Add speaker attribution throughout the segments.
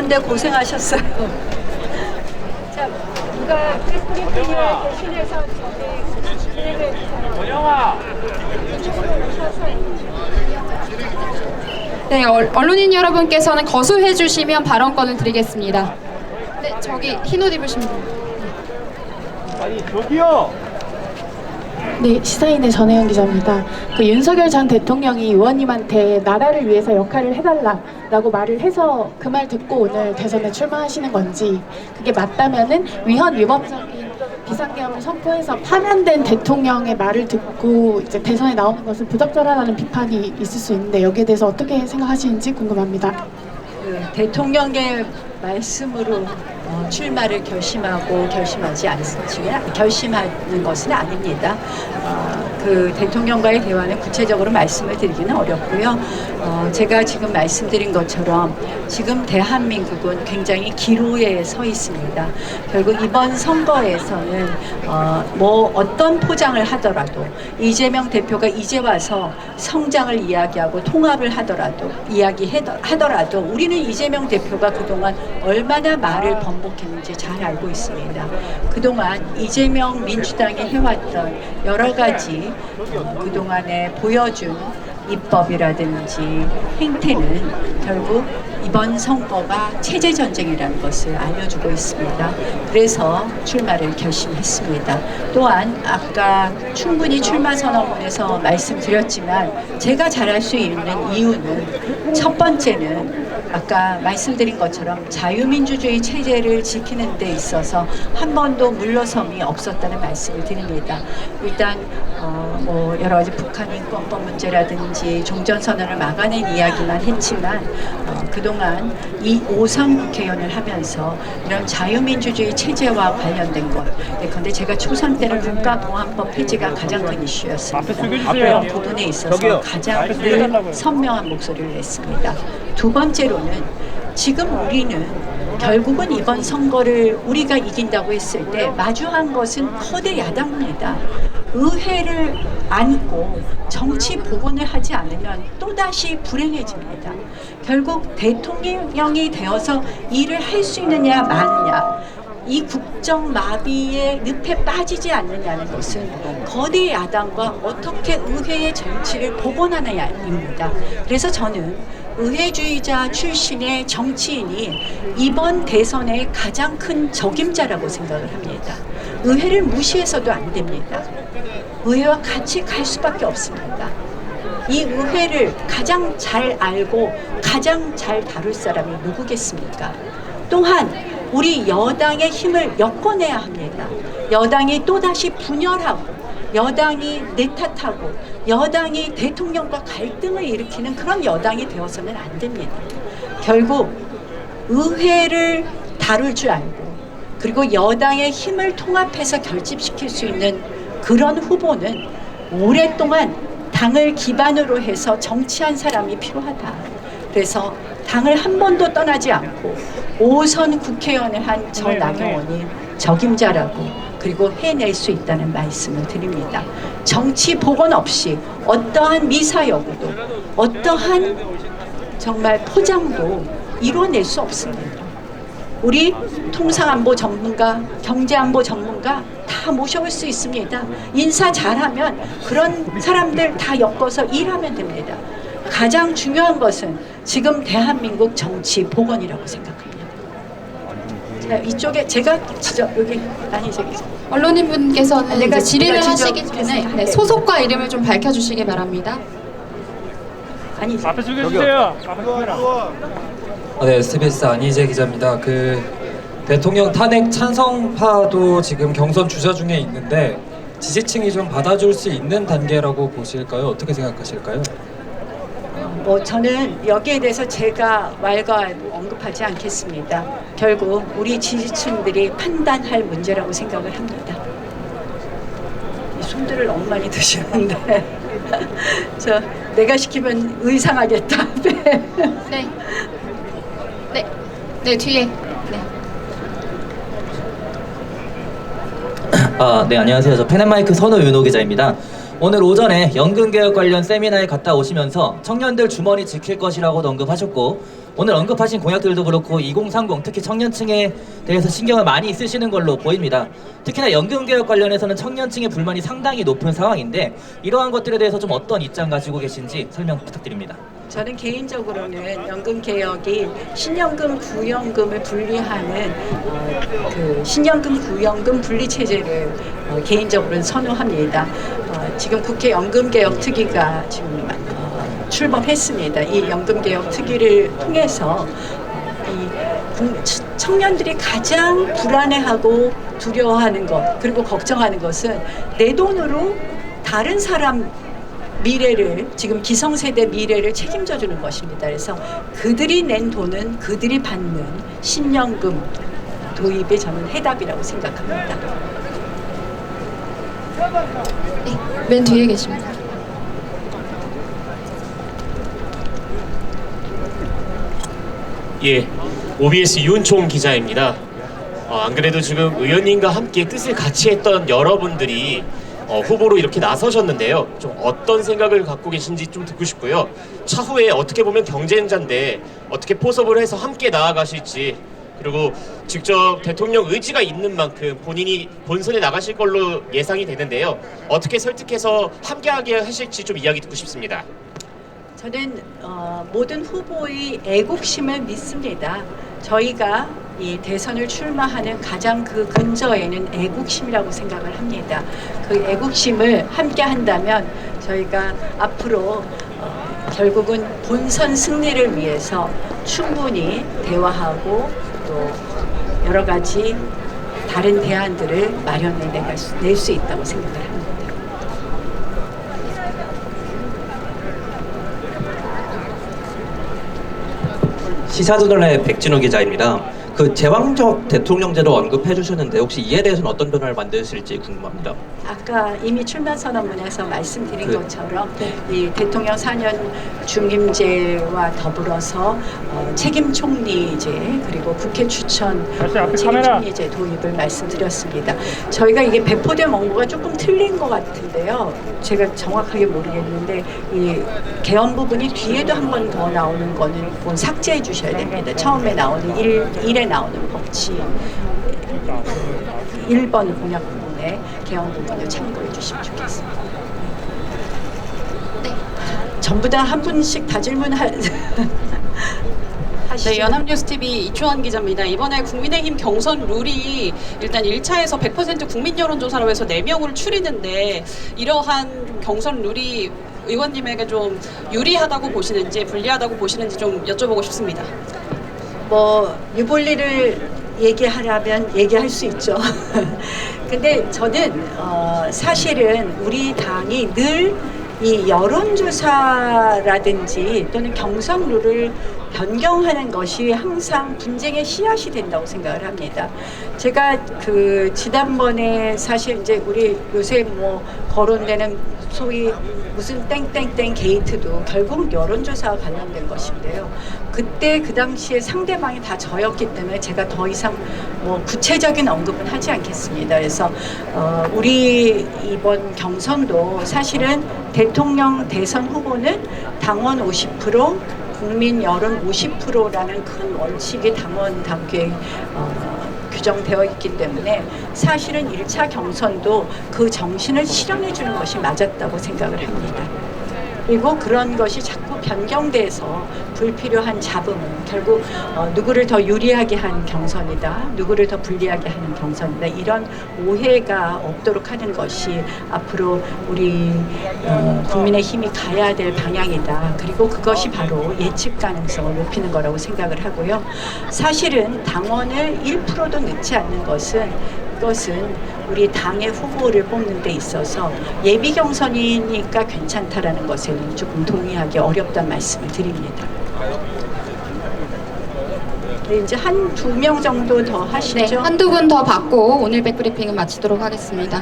Speaker 1: 더운데 고생하셨어요. 자, 누가 프리프리팅을 대신해서 진행을 해주세요.
Speaker 2: 원영아.
Speaker 3: 네, 언론인 여러분께서는 거수해 주시면 발언권을 드리겠습니다. 네, 저기 흰 옷 입으신 분.
Speaker 2: 아니 저기요.
Speaker 4: 네, 시사인의 전혜연 기자입니다. 윤석열 전 대통령이 의원님한테 나라를 위해서 역할을 해달라라고 말을 해서 그 말 듣고 오늘 대선에 출마하시는 건지, 그게 맞다면은 위헌위법적인 비상계엄을 선포해서 파면된 대통령의 말을 듣고 이제 대선에 나오는 것은 부적절하다는 비판이 있을 수 있는데, 여기에 대해서 어떻게 생각하시는지 궁금합니다.
Speaker 1: 대통령의 말씀으로 출마를 결심하는 것은 아닙니다. 그 대통령과의 대화는 구체적으로 말씀을 드리기는 어렵고요. 제가 지금 말씀드린 것처럼 지금 대한민국은 굉장히 기로에 서 있습니다. 결국 이번 선거에서는 뭐 어떤 포장을 하더라도, 이재명 대표가 이제 와서 성장을 이야기하고 통합을 하더라도 우리는 이재명 대표가 그동안 얼마나 말을 번복했는지 잘 알고 있습니다. 그동안 이재명 민주당이 해왔던 여러 가지 그동안에 보여준 입법이라든지 행태는 결국 이번 선거가 체제전쟁이라는 것을 알려주고 있습니다. 그래서 출마를 결심했습니다. 또한 아까 충분히 출마 선언문에서 말씀드렸지만 제가 잘할 수 있는 이유는, 첫 번째는 아까 말씀드린 것처럼 자유민주주의 체제를 지키는 데 있어서 한 번도 물러섬이 없었다는 말씀을 드립니다. 일단 뭐 여러 가지 북한 인권법 문제라든지 종전선언을 막아낸 이야기만 했지만 그동안 이 5선 국회의원을 하면서 이런 자유민주주의 체제와 관련된 것, 그런데 제가 초선 때는 국가보안법 폐지가 가장 큰 이슈였습니다. 그런 부분에 있어서 가장 늘 선명한 목소리를 냈습니다. 두 번째로는 지금 우리는 결국은 이번 선거를 우리가 이긴다고 했을 때 마주한 것은 거대 야당입니다. 의회를 안고 정치 복원을 하지 않으면 또다시 불행해집니다. 결국 대통령이 되어서 일을 할 수 있느냐 마느냐, 이 국정 마비의 늪에 빠지지 않느냐는 것은 거대 야당과 어떻게 의회의 정치를 복원하느냐입니다. 그래서 저는 의회주의자 출신의 정치인이 이번 대선의 가장 큰 적임자라고 생각을 합니다. 의회를 무시해서도 안 됩니다. 의회와 같이 갈 수밖에 없습니다. 이 의회를 가장 잘 알고 가장 잘 다룰 사람이 누구겠습니까? 또한 우리 여당의 힘을 엮어내야 합니다. 여당이 또다시 분열하고, 여당이 내탓하고, 여당이 대통령과 갈등을 일으키는 그런 여당이 되어서는 안 됩니다. 결국 의회를 다룰 줄 알고, 그리고 여당의 힘을 통합해서 결집시킬 수 있는 그런 후보는 오랫동안 당을 기반으로 해서 정치한 사람이 필요하다. 그래서 당을 한 번도 떠나지 않고 5선 국회의원을 한 저 나경원이 적임자라고, 그리고 해낼 수 있다는 말씀을 드립니다. 정치 복원 없이 어떠한 미사여구도, 어떠한 정말 포장도 이뤄낼 수 없습니다. 우리 통상안보 전문가, 경제안보 전문가 다 모셔올 수 있습니다. 인사 잘하면 그런 사람들 다 엮어서 일하면 됩니다. 가장 중요한 것은 지금 대한민국 정치 복원이라고 생각합니다. 자, 이쪽에 제가 여기 저기
Speaker 3: 언론인분께서는
Speaker 1: 내가
Speaker 3: 이제 질의를
Speaker 1: 진짜
Speaker 3: 하시기 전에 소속과 이름을 좀 밝혀주시기 바랍니다.
Speaker 2: 앞에 숙여주세요.
Speaker 5: 네, SBS 안희재 기자입니다. 대통령 탄핵 찬성파도 지금 경선 주자 중에 있는데 지지층이 좀 받아줄 수 있는 단계라고 보실까요? 어떻게 생각하실까요?
Speaker 1: 저는 여기에 대해서 제가 왈가왈부 언급하지 않겠습니다. 결국 우리 지지층들이 판단할 문제라고 생각을 합니다. 이 손들을 너무 많이 드시는데 내가 시키면 의상하겠다.
Speaker 3: 네. 네, 뒤에.
Speaker 6: 네, 안녕하세요. 저 펜앤마이크 선우윤호 기자입니다. 오늘 오전에 연금개혁 관련 세미나에 갔다 오시면서 청년들 주머니 지킬 것이라고 언급하셨고, 오늘 언급하신 공약들도 그렇고 2030 특히 청년층에 대해서 신경을 많이 쓰시는 걸로 보입니다. 특히나 연금개혁 관련해서는 청년층의 불만이 상당히 높은 상황인데 이러한 것들에 대해서 좀 어떤 입장 가지고 계신지 설명 부탁드립니다.
Speaker 1: 저는 개인적으로는 연금 개혁이 신연금, 구연금을 분리하는 그 신연금, 구연금 분리 체제를 개인적으로는 선호합니다. 지금 국회 연금 개혁 특위가 지금 출범했습니다. 이 연금 개혁 특위를 통해서 청년들이 가장 불안해하고 두려워하는 것 그리고 걱정하는 것은 내 돈으로 다른 사람 미래를 지금 기성세대 미래를 책임져 주는 것입니다. 그래서 그들이 낸 돈은 그들이 받는 신연금 도입이 저는 해답이라고 생각합니다.
Speaker 3: 네, 맨 뒤에 계십니다.
Speaker 7: 예, OBS 윤총 기자입니다. 안 그래도 지금 의원님과 함께 뜻을 같이 했던 여러분들이 후보로 이렇게 나서셨는데요. 좀 어떤 생각을 갖고 계신지 좀 듣고 싶고요. 차후에 어떻게 보면 경쟁자인데 어떻게 포섭을 해서 함께 나아가실지, 그리고 직접 대통령 의지가 있는 만큼 본인이 본선에 나가실 걸로 예상이 되는데요. 어떻게 설득해서 함께하게 하실지 좀 이야기 듣고 싶습니다.
Speaker 1: 저는 모든 후보의 애국심을 믿습니다. 저희가 이 대선을 출마하는 가장 그 근저에는 애국심이라고 생각을 합니다. 그 애국심을 함께 한다면 저희가 앞으로 결국은 본선 승리를 위해서 충분히 대화하고 또 여러 가지 다른 대안들을 마련해 낼 수 있다고 생각을 합니다.
Speaker 8: 시사저널의 백진호 기자입니다. 그 제왕적 대통령제로 언급해 주셨는데 혹시 이에 대해서는 어떤 변화를 만드실지 궁금합니다.
Speaker 1: 아까 이미 출마 선언문에서 말씀드린 것처럼 이 대통령 4년 중임제와 더불어서 책임 총리제 그리고 국회 추천 책임 총리제 도입을 말씀드렸습니다. 저희가 이게 배포된 원고가 조금 틀린 것 같은데요. 제가 정확하게 모르겠는데 이 개헌 부분이 뒤에도 한 번 더 나오는 거는 그건 삭제해 주셔야 됩니다. 처음에 나오는 1에 나오는 법칙 1번 공약 부분에 개헌 부분을 참고해 주시면 좋겠습니다.
Speaker 3: 네.
Speaker 1: 전부 다 한 분씩 다 질문하시죠.
Speaker 9: 네, 연합뉴스TV 이초원 기자입니다. 이번에 국민의힘 경선 룰이 일단 1차에서 100% 국민 여론조사로 해서 4명을 추리는데 이러한 경선 룰이 의원님에게 좀 유리하다고 보시는지 불리하다고 보시는지 좀 여쭤보고 싶습니다.
Speaker 1: 뭐 유불리를 얘기하려면 얘기할 수 있죠. 근데 저는 사실은 우리 당이 늘 이 여론조사라든지 또는 경선 룰을 변경하는 것이 항상 분쟁의 씨앗이 된다고 생각을 합니다. 제가 그 지난번에 사실 이제 우리 요새 뭐 거론되는 소위 무슨 땡땡땡 게이트도 결국 여론조사와 관련된 것인데요. 그때 그 당시에 상대방이 다 저였기 때문에 제가 더 이상 뭐 구체적인 언급은 하지 않겠습니다. 그래서 우리 이번 경선도 사실은 대통령 대선 후보는 당원 50%, 국민 여론 50%라는 큰 원칙이 당원 당규에 규정되어 있기 때문에 사실은 1차 경선도 그 정신을 실현해 주는 것이 맞았다고 생각을 합니다. 그리고 그런 것이 자꾸 변경돼서 불필요한 잡음은 결국 누구를 더 유리하게 한 경선이다, 누구를 더 불리하게 하는 경선이다, 이런 오해가 없도록 하는 것이 앞으로 우리 국민의힘이 가야 될 방향이다. 그리고 그것이 바로 예측 가능성을 높이는 거라고 생각을 하고요. 사실은 당원을 1%도 넣지 않는 것은 우리 당의 후보를 뽑는 데 있어서 예비 경선이니까 괜찮다라는 것에는 조금 동의하기 어렵다는 말씀을 드립니다. 네, 이제 한두 명 정도 더 하시죠.
Speaker 3: 네, 한두 분 더 받고 오늘 백브리핑은 마치도록 하겠습니다.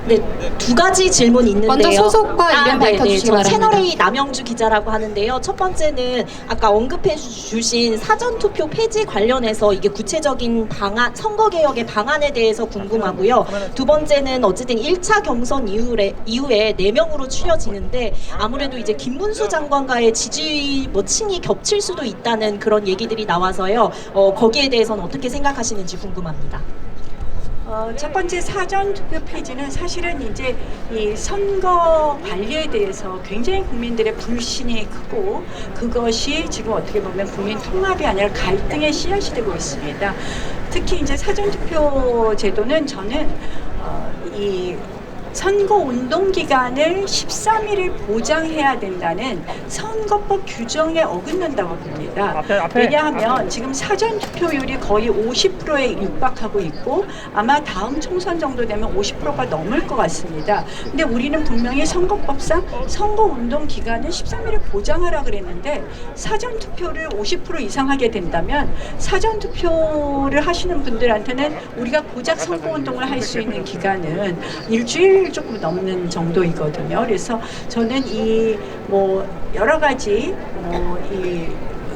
Speaker 3: 네.
Speaker 10: 네, 두 가지 질문 있는데요.
Speaker 3: 먼저 소속과 이름 밝혀주시기
Speaker 10: 저
Speaker 3: 바랍니다.
Speaker 10: 채널A 남영주 기자라고 하는데요. 첫 번째는 아까 언급해 주신 사전투표 폐지 관련해서 이게 구체적인 방안, 선거개혁의 방안에 대해서 궁금하고요. 두 번째는 어쨌든 1차 경선 이후에 4명으로 추려지는데 아무래도 이제 김문수 장관과의 지지 층이 겹칠 수도 있다는 그런 얘기들이 나와서요. 거기에 대해서는 어떻게 생각하시는지 궁금합니다.
Speaker 1: 첫 번째 사전투표 폐지는 사실은 이제 이 선거 관리에 대해서 굉장히 국민들의 불신이 크고 그것이 지금 어떻게 보면 국민 통합이 아니라 갈등의 씨앗이 되고 있습니다. 특히 이제 사전투표 제도는 저는 이 선거 운동 기간을 13일을 보장해야 된다는 선거법 규정에 어긋난다고 봅니다. 왜냐하면 지금 사전 투표율이 거의 50%에 육박하고 있고 아마 다음 총선 정도 되면 50%가 넘을 것 같습니다. 근데 우리는 분명히 선거법상 선거 운동 기간을 13일을 보장하라 그랬는데 사전 투표를 50% 이상 하게 된다면 사전 투표를 하시는 분들한테는 우리가 고작 선거 운동을 할 수 있는 기간은 일주일 조금 넘는 정도이거든요. 그래서 저는 이 뭐 여러 가지 이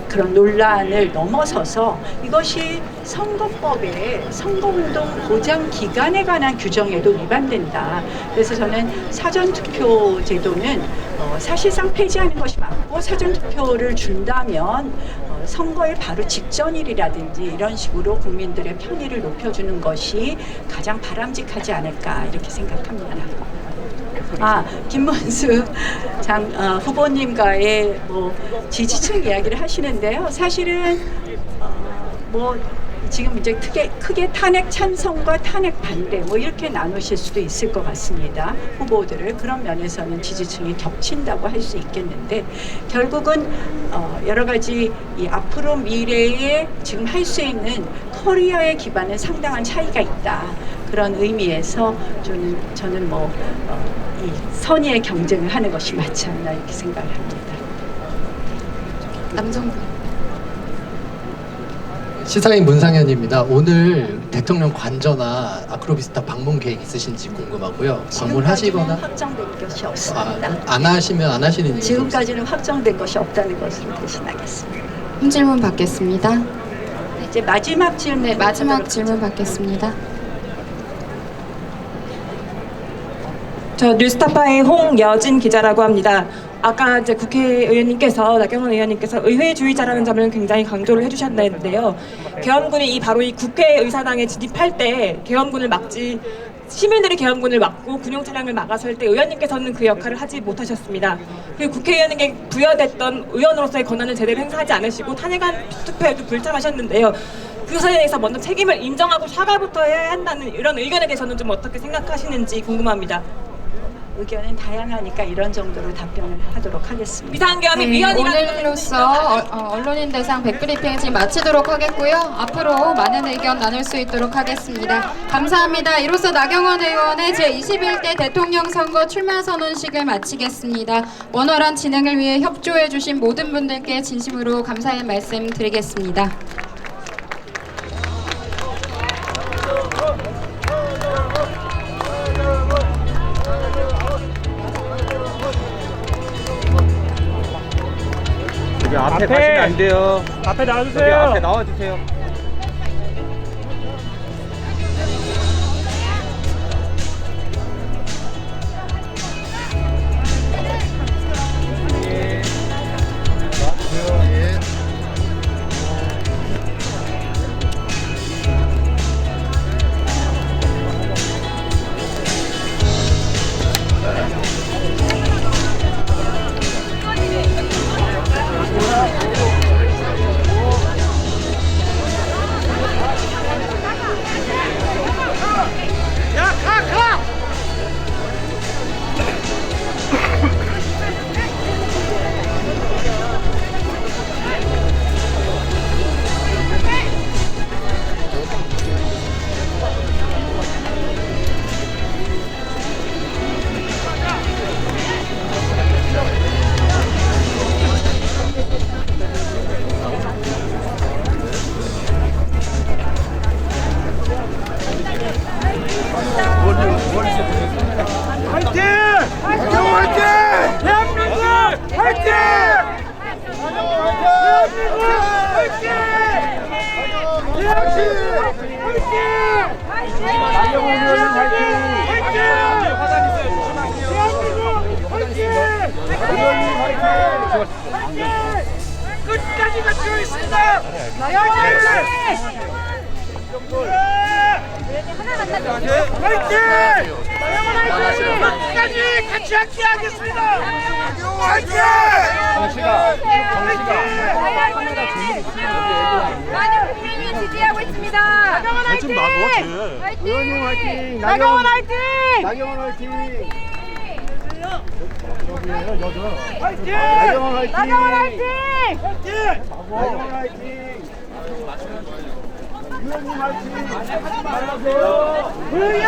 Speaker 1: 그런 논란을 넘어서서 이것이 선거법의 선거운동 보장 기간에 관한 규정에도 위반된다. 그래서 저는 사전투표 제도는 사실상 폐지하는 것이 맞고 사전투표를 준다면 선거의 바로 직전일이라든지 이런 식으로 국민들의 편의를 높여주는 것이 가장 바람직하지 않을까 이렇게 생각합니다. 김문수 후보님과의 지지층 이야기를 하시는데요. 사실은 지금 이제 크게 탄핵 찬성과 탄핵 반대 이렇게 나누실 수도 있을 것 같습니다. 후보들을 그런 면에서는 지지층이 겹친다고 할 수 있겠는데 결국은 여러 가지 이 앞으로 미래에 지금 할 수 있는 커리어의 기반은 상당한 차이가 있다. 그런 의미에서 저는 이 선의의 경쟁을 하는 것이 맞지 않나 이렇게 생각을 합니다.
Speaker 3: 남정부.
Speaker 11: 시사인 문상현입니다. 오늘 대통령 관저나 아크로비스타 방문 계획 있으신지 궁금하고요. 방문하시거나
Speaker 1: 확정된 것이 없습니다.
Speaker 11: 안 하시면 안 하시는 이유
Speaker 1: 지금까지는 확정된 것이 없다는 것으로 대신하겠습니다.
Speaker 3: 질문 받겠습니다.
Speaker 1: 이제 마지막 질문.
Speaker 3: 네, 마지막 질문 받겠습니다.
Speaker 12: 저 뉴스타파의 홍여진 기자라고 합니다. 아까 이제 국회의원님께서 나경원 의원님께서 의회주의자라는 점을 굉장히 강조를 해주셨는데요. 계엄군이 바로 이 국회의사당에 진입할 때 계엄군을 시민들이 계엄군을 막고 군용 차량을 막았을 때 의원님께서는 그 역할을 하지 못하셨습니다. 그리고 국회의원에게 부여됐던 의원으로서의 권한을 제대로 행사하지 않으시고 탄핵안 투표에도 불참하셨는데요. 그것에 대해서 먼저 책임을 인정하고 사과부터 해야 한다는 이런 의견에 대해서는 좀 어떻게 생각하시는지 궁금합니다.
Speaker 1: 다양하니까 이런 정도로 답변을 하도록 하겠습니다.
Speaker 12: 비상계엄이
Speaker 3: 네,
Speaker 12: 위헌이라는
Speaker 3: 오늘로써 언론인 대상 백브리핑 지금 마치도록 하겠고요. 앞으로 많은 의견 나눌 수 있도록 하겠습니다. 감사합니다. 이로써 나경원 의원의 제21대 대통령 선거 출마 선언식을 마치겠습니다. 원활한 진행을 위해 협조해 주신 모든 분들께 진심으로 감사의 말씀 드리겠습니다.
Speaker 2: 앞에 가시면 안 돼요. 앞에 나와주세요. 앞에 나와주세요. 화이팅! 나경원 화이팅! 대한민국 화이팅! 끝까지 같이 있습니다. 나경원 화이팅! 화이팅! 끝까지 같이 함께 하겠습니다. 화이팅! 정치가
Speaker 13: 많은 국민이 지지하고 있습니다. 나경원 화이팅! 의원님 화이팅! 나경원 화이팅! 나경원 화이팅! 화이팅! 나경원 화이팅! 나경원 화이팅! 나경원 화이팅! 의원님 화이팅! 하지 말아주세요. 의원님!